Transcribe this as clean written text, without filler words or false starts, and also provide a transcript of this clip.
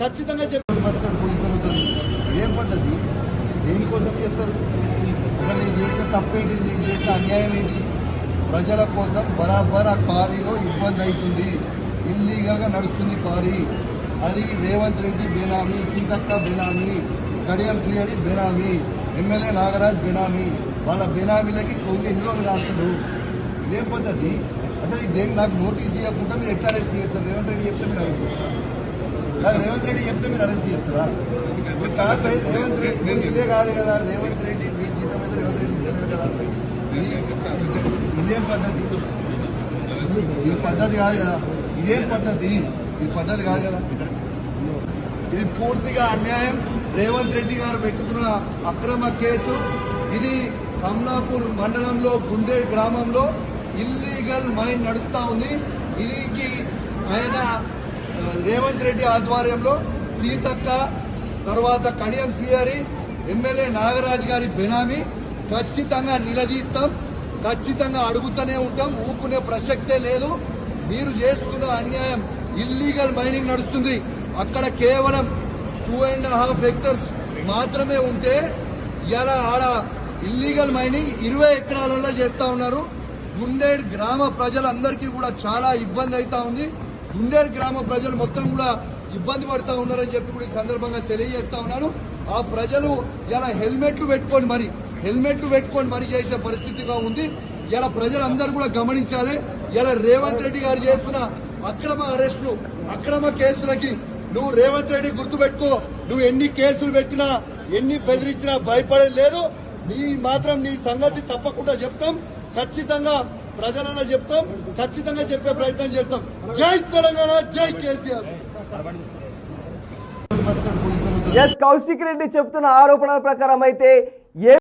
ఖచ్చితంగా ఏం పద్ధతి దేనికోసం చేస్తారు? అసలు నేను చేసిన తప్పేంటి, నేను చేసిన అన్యాయం ఏంటి? ప్రజల కోసం బరాబర్ ఆ కారీలో ఇబ్బంది అవుతుంది, ఇల్లీగల్గా నడుస్తుంది కారీ. అది రేవంత్ రెడ్డి బేనామీ, సీతక్క బేనామీ, కడియం శ్రీహరి బేనామీ, ఎమ్మెల్యే నాగరాజ్ బేనామీ. వాళ్ళ బేనామీలకి కొన్ని ఎన్ని రోజులు రాస్తున్నారు. ఇదేం పద్ధతి? అసలు ఇదేం నాకు నోటీస్ ఇవ్వకుండా మీరు ఎట్లా అరెస్ట్ చేస్తారు? రేవంత్ రెడ్డి చెప్తే మీరు అరెస్ట్ చేస్తారు. రేవంత్ రెడ్డి చెప్తే మీరు అరెస్ట్ చేస్తారా? రేవంత్ రెడ్డి ఇదే కాదు కదా, రేవంత్ రెడ్డి మీ జీతం మీద రేవంత్ రెడ్డి ఇస్తలేదు కదా. ఇదేం పద్ధతి? ఇది పద్ధతి కాదు కదా. ఇదేం పద్ధతి? ఇది పద్ధతి కాదు కదా. ఇది పూర్తిగా అన్యాయం. రేవంత్ రెడ్డి గారు పెట్టుకున్న అక్రమ కేసు ఇది. కమలాపూర్ మండలంలో గుండేడ్ గ్రామంలో ఇల్లీగల్ మైన్ నడుస్తా ఉంది. ఇది ఆయన రేవంత్ రెడ్డి ఆధ్వర్యంలో సీతక్క, తర్వాత కడియం శ్రీహరి, ఎమ్మెల్యే నాగరాజ్ గారి బెనామీ. ఖచ్చితంగా నిలదీస్తాం, ఖచ్చితంగా అడుగుతూనే ఉంటాం, ఊపుకునే ప్రసక్తే లేదు. మీరు చేస్తున్న అన్యాయం. ఇల్లీగల్ మైనింగ్ నడుస్తుంది అక్కడ. కేవలం 2.5 హెక్టర్స్ మాత్రమే ఉంటే ఇలా ఆడ ఇల్లీగల్ మైనింగ్ 20 ఎకరాలలో చేస్తా ఉన్నారు. గుండేడ్ గ్రామ ప్రజలందరికీ కూడా చాలా ఇబ్బంది అవుతా ఉంది. గుండేడ్ గ్రామ ప్రజలు మొత్తం కూడా ఇబ్బంది పడుతూ ఉన్నారని చెప్పి కూడా ఈ సందర్భంగా తెలియజేస్తా ఉన్నాను. ఆ ప్రజలు ఇలా హెల్మెట్లు పెట్టుకొని మరి చేసే పరిస్థితిగా ఉంది. ఇలా ప్రజలందరూ కూడా గమనించాలి. ఇలా రేవంత్ రెడ్డి గారు చేస్తున్న అక్రమ అరెస్టులు, అక్రమ కేసులకి నువ్వు రేవంత్ రెడ్డి గుర్తుపెట్టుకో. నువ్వు ఎన్ని కేసులు పెట్టినా, ఎన్ని బెదిరించినా భయపడేది లేదు. నీ సంగతి తప్పకుండా చెప్తాం. ఖచ్చితంగా ప్రజలలో చెప్తాం, ఖచ్చితంగా చెప్పే ప్రయత్నం చేస్తాం. జై తెలంగాణ, జై కేసీఆర్. కౌశిక్ రెడ్డి చెప్తున్న ఆరోపణల ప్రకారం అయితే